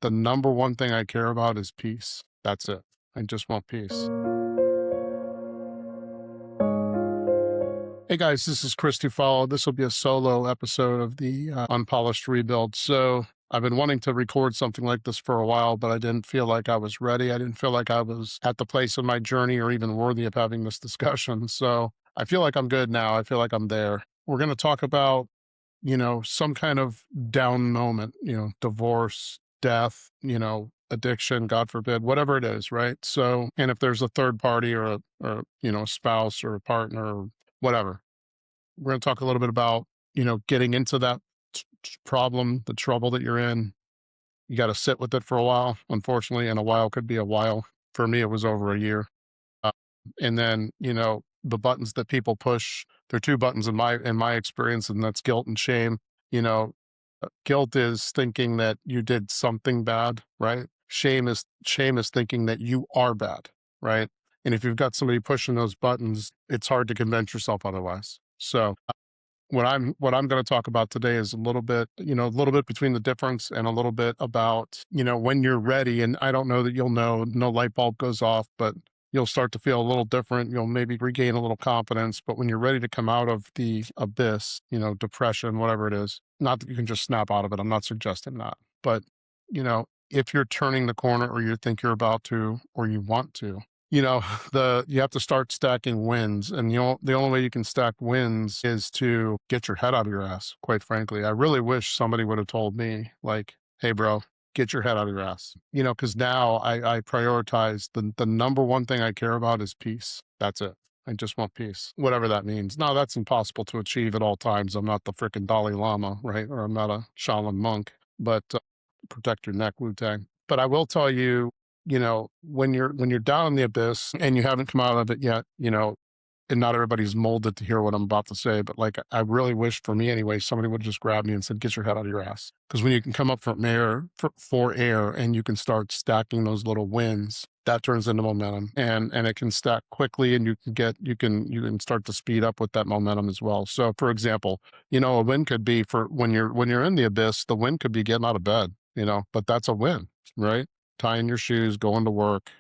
the number one thing I care about is peace. That's it. I just want peace. Hey guys, this is Chris Tufalo. This will be a solo episode of the Unpolished Rebuild. So I've been wanting to record something like this for a while, but I didn't feel like I was ready. I didn't feel like I was at the place in my journey or even worthy of having this discussion. So I feel like I'm good now. I feel like I'm there. We're going to talk about, some kind of down moment, divorce, death, addiction, God forbid, whatever it is, right? So, and if there's a third party or a spouse or a partner or whatever, we're going to talk a little bit about, getting into that problem, the trouble that you're in. You got to sit with it for a while, unfortunately, and a while could be a while. For me, it was over a year. Uh, and then, the buttons that people push, there are two buttons in my experience, and that's guilt and shame. Guilt is thinking that you did something bad, right? Shame is thinking that you are bad, right? And if you've got somebody pushing those buttons, it's hard to convince yourself otherwise. So what I'm going to talk about today is a little bit between the difference and a little bit about, when you're ready. And I don't know that you'll know, no light bulb goes off, but you'll start to feel a little different. You'll maybe regain a little confidence, but when you're ready to come out of the abyss, depression, whatever it is, not that you can just snap out of it. I'm not suggesting that, but if you're turning the corner or you think you're about to, or you want to, you know, you have to start stacking wins. And the only way you can stack wins is to get your head out of your ass, quite frankly. I really wish somebody would have told me, like, hey bro, get your head out of your ass. Because now I prioritize the number one thing I care about is peace. That's it. I just want peace, whatever that means. Now that's impossible to achieve at all times. I'm not the freaking Dalai Lama, right? Or I'm not a Shaolin monk, but protect your neck, Wu-Tang. But I will tell you, when you're down in the abyss and you haven't come out of it yet, and not everybody's molded to hear what I'm about to say, but like, I really wish, for me anyway, somebody would just grab me and said, get your head out of your ass. Because when you can come up from air for air and you can start stacking those little wins, that turns into momentum, and it can stack quickly, and you can start to speed up with that momentum as well. So for example, a win could be, for when you're in the abyss, the win could be getting out of bed, but that's a win, right? Tying your shoes, going to work,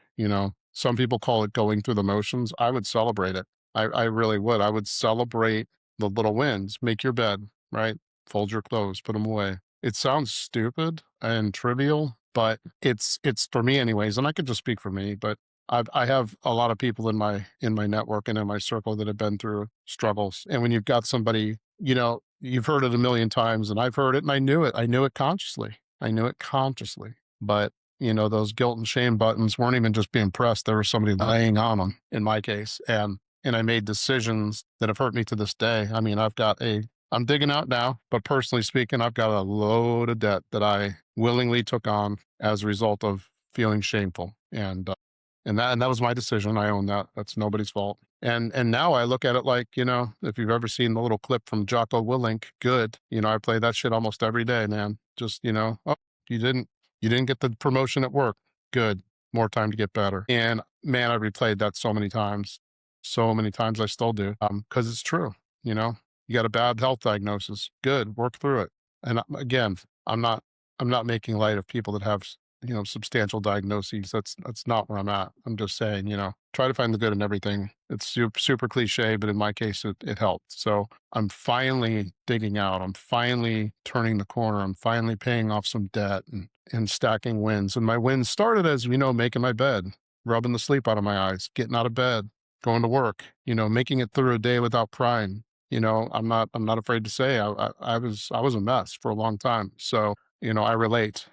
some people call it going through the motions. I would celebrate it. I really would. I would celebrate the little wins. Make your bed, right? Fold your clothes, put them away. It sounds stupid and trivial, but it's for me anyways. And I could just speak for me, but I have a lot of people in my network and in my circle that have been through struggles. And when you've got somebody, you've heard it a million times, and I've heard it, and I knew it. I knew it consciously. I knew it consciously. But those guilt and shame buttons weren't even just being pressed. There was somebody laying on them in my case. And I made decisions that have hurt me to this day. I mean, I'm digging out now, but personally speaking, I've got a load of debt that I willingly took on as a result of feeling shameful. And that was my decision. I own that. That's nobody's fault. And now I look at it like, if you've ever seen the little clip from Jocko Willink, good. I play that shit almost every day, man. Just, oh, you didn't get the promotion at work. Good. More time to get better. And man, I replayed that so many times. So many times I still do. Because it's true. You got a bad health diagnosis. Good. Work through it. And again, I'm not making light of people that have, substantial diagnoses. That's not where I'm at. I'm just saying, try to find the good in everything. It's super cliche, but in my case, it helped. So I'm finally digging out. I'm finally turning the corner. I'm finally paying off some debt and stacking wins. And my wins started as, making my bed, rubbing the sleep out of my eyes, getting out of bed, going to work, making it through a day without crying. I'm not afraid to say I was a mess for a long time. So, I relate,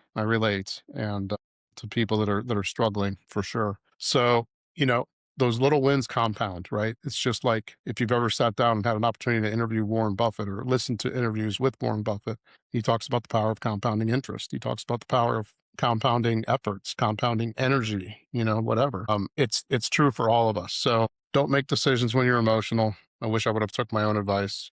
and to people that are struggling for sure. So, those little wins compound, right? It's just like if you've ever sat down and had an opportunity to interview Warren Buffett or listen to interviews with Warren Buffett, he talks about the power of compounding interest. He talks about the power of compounding efforts, compounding energy, whatever. It's true for all of us. So don't make decisions when you're emotional. I wish I would have took my own advice,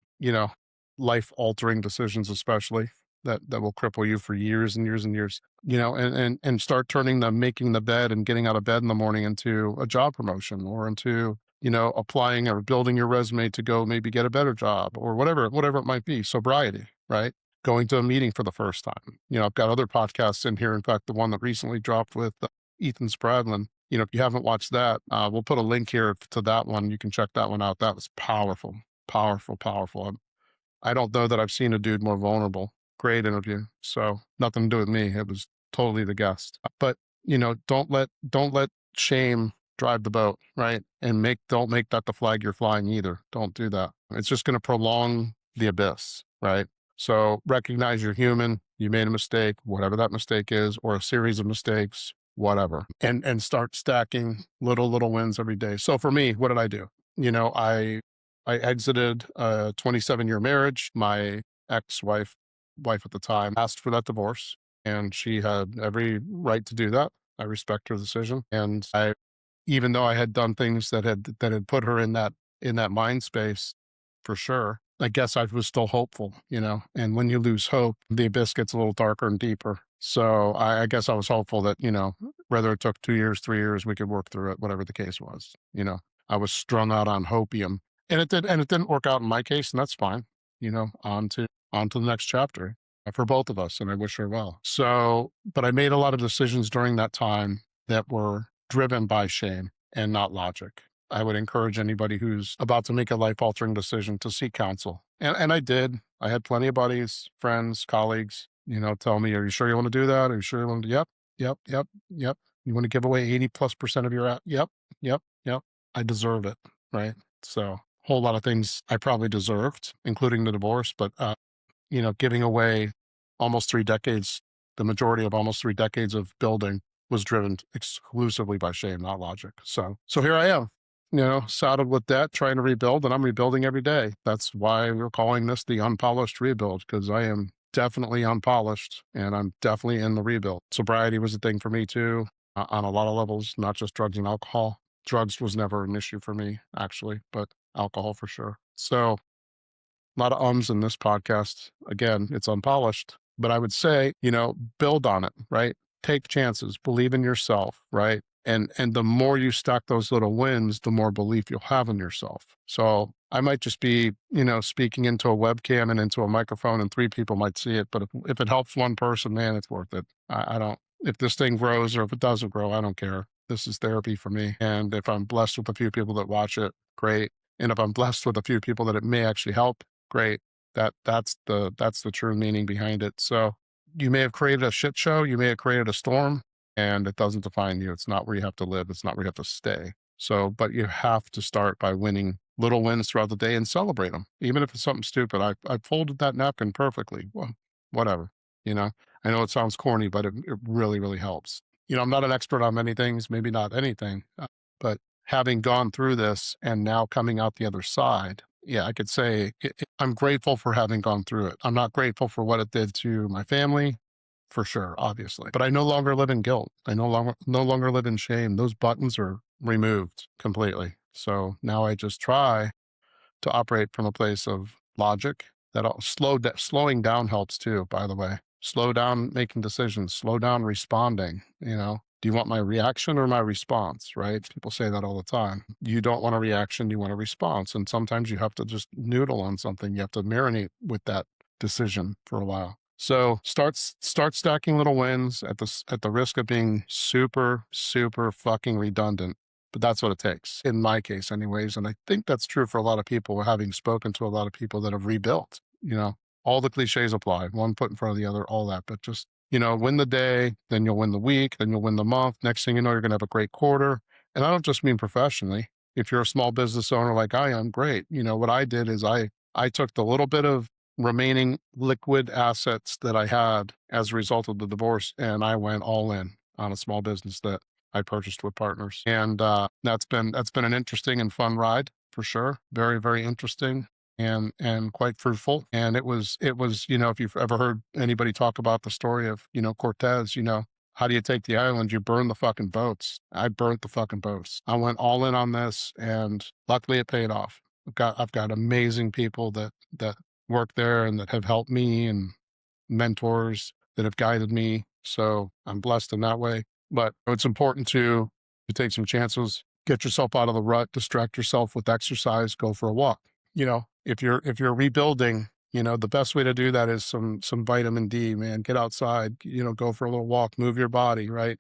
life altering decisions, especially that will cripple you for years and years and years, and start turning the making the bed and getting out of bed in the morning into a job promotion, or into, applying or building your resume to go maybe get a better job, or whatever it might be. Sobriety, right? going to a meeting for the first time. I've got other podcasts in here. In fact, the one that recently dropped with Ethan Spradlin, if you haven't watched that, we'll put a link here to that one. You can check that one out. That was powerful, powerful, powerful. I don't know that I've seen a dude more vulnerable. Great interview. So nothing to do with me. It was totally the guest. But don't let shame drive the boat, right? And don't make that the flag you're flying either. Don't do that. It's just going to prolong the abyss, right? So recognize you're human. You made a mistake, whatever that mistake is, or a series of mistakes, whatever, and start stacking little wins every day. So for me, what did I do? I exited a 27-year marriage. My wife at the time asked for that divorce, and she had every right to do that. I respect her decision, and even though I had done things that had put her in that mind space, for sure, I guess I was still hopeful. And when you lose hope, the abyss gets a little darker and deeper. So I guess I was hopeful that whether it took 2 years, 3 years, we could work through it, whatever the case was. I was strung out on hopium, and it didn't work out in my case, and that's fine. On to the next chapter for both of us, and I wish her well. So, but I made a lot of decisions during that time that were driven by shame and not logic. I would encourage anybody who's about to make a life altering decision to seek counsel. And I did. I had plenty of buddies, friends, colleagues, tell me, are you sure you want to do that? Are you sure you want to? Yep, yep, yep, yep. You want to give away 80+% of your, yep, yep, yep. I deserve it. Right. So whole lot of things I probably deserved, including the divorce, but, giving away almost 3 decades, the majority of almost 3 decades of building was driven exclusively by shame, not logic. So here I am, saddled with debt, trying to rebuild, and I'm rebuilding every day. That's why we're calling this the Unpolished Rebuild, because I am definitely unpolished and I'm definitely in the rebuild. Sobriety was a thing for me too, on a lot of levels, not just drugs and alcohol. Drugs was never an issue for me, actually, but alcohol for sure. So a lot of ums in this podcast. Again, it's unpolished, but I would say, build on it, right? Take chances, believe in yourself, right? And the more you stack those little wins, the more belief you'll have in yourself. So I might just be, speaking into a webcam and into a microphone, and 3 people might see it. But if it helps one person, man, it's worth it. I don't, if this thing grows or if it doesn't grow, I don't care. This is therapy for me. And if I'm blessed with a few people that watch it, great. And if I'm blessed with a few people that it may actually help, great. That's the true meaning behind it. So you may have created a shit show, you may have created a storm, and it doesn't define you. It's not where you have to live. It's not where you have to stay. So, but you have to start by winning little wins throughout the day and celebrate them, even if it's something stupid. I folded that napkin perfectly. Well, whatever. I know it sounds corny, but it really, really helps. I'm not an expert on many things, maybe not anything, but having gone through this and now coming out the other side, yeah, I could say I'm grateful for having gone through it. I'm not grateful for what it did to my family, for sure, obviously, but I no longer live in guilt. I no longer live in shame. Those buttons are removed completely. So now I just try to operate from a place of logic. Slowing down helps too, by the way. Slow down making decisions, slow down responding. Do you want my reaction or my response, right? People say that all the time. You don't want a reaction, you want a response. And sometimes you have to just noodle on something. You have to marinate with that decision for a while. So start stacking little wins at the risk of being super, super fucking redundant. But that's what it takes, in my case anyways. And I think that's true for a lot of people, having spoken to a lot of people that have rebuilt. All the cliches apply, one put in front of the other, all that. But just, win the day, then you'll win the week, then you'll win the month. Next thing you know, you're going to have a great quarter. And I don't just mean professionally. If you're a small business owner like I am, great. What I did is I took the little bit of remaining liquid assets that I had as a result of the divorce, and I went all in on a small business that I purchased with partners. And that's been an interesting and fun ride for sure. Very, very interesting and quite fruitful. And it was, if you've ever heard anybody talk about the story of, Cortez, how do you take the island? You burn the fucking boats. I burnt the fucking boats. I went all in on this, and luckily it paid off. I've got amazing people that work there and that have helped me, and mentors that have guided me. So I'm blessed in that way. But it's important to take some chances, get yourself out of the rut, distract yourself with exercise, go for a walk. If you're rebuilding, The best way to do that is some vitamin D, man. Get outside, go for a little walk, move your body, right?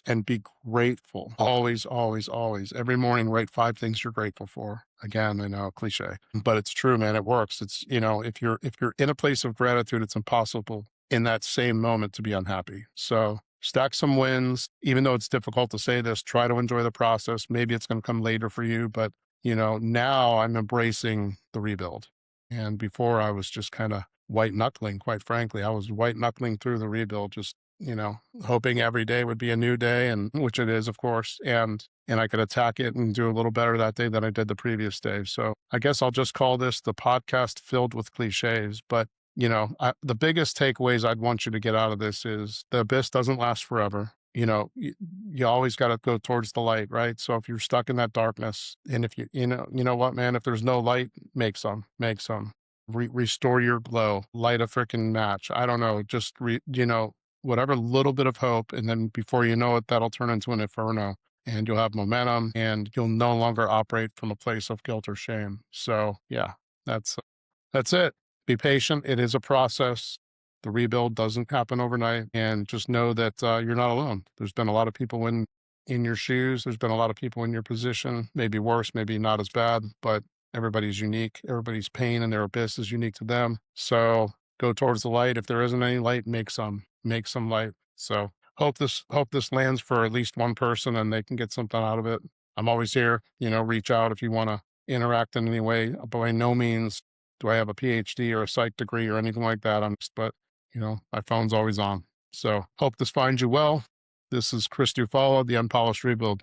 And be grateful. Always, always, always. Every morning, write 5 things you're grateful for. Again, I know, cliche, but it's true, man. It works. If you're in a place of gratitude, it's impossible in that same moment to be unhappy. So stack some wins, even though it's difficult to say this, try to enjoy the process. Maybe it's going to come later for you, but now I'm embracing the rebuild. And before I was just kind of white knuckling, quite frankly. I was white knuckling through the rebuild, just, hoping every day would be a new day, and which it is, of course. And I could attack it and do a little better that day than I did the previous day. So I guess I'll just call this the podcast filled with cliches. But, the biggest takeaways I'd want you to get out of this is the abyss doesn't last forever. You always got to go towards the light, right? So if you're stuck in that darkness, and if you know what, man, if there's no light, make some, restore your glow, light a freaking match. I don't know, just whatever little bit of hope. And then before you know it, that'll turn into an inferno, and you'll have momentum, and you'll no longer operate from a place of guilt or shame. So yeah, that's that's it. Be patient. It is a process. The rebuild doesn't happen overnight, and just know that you're not alone. There's been a lot of people in your shoes. There's been a lot of people in your position, maybe worse, maybe not as bad, but everybody's unique. Everybody's pain and their abyss is unique to them. So go towards the light. If there isn't any light, make some light. So hope this lands for at least one person and they can get something out of it. I'm always here. Reach out if you want to interact in any way. By no means do I have a PhD or a psych degree or anything like that. But my phone's always on. So hope this finds you well. This is Chris Dufalo, the Unpolished Rebuild.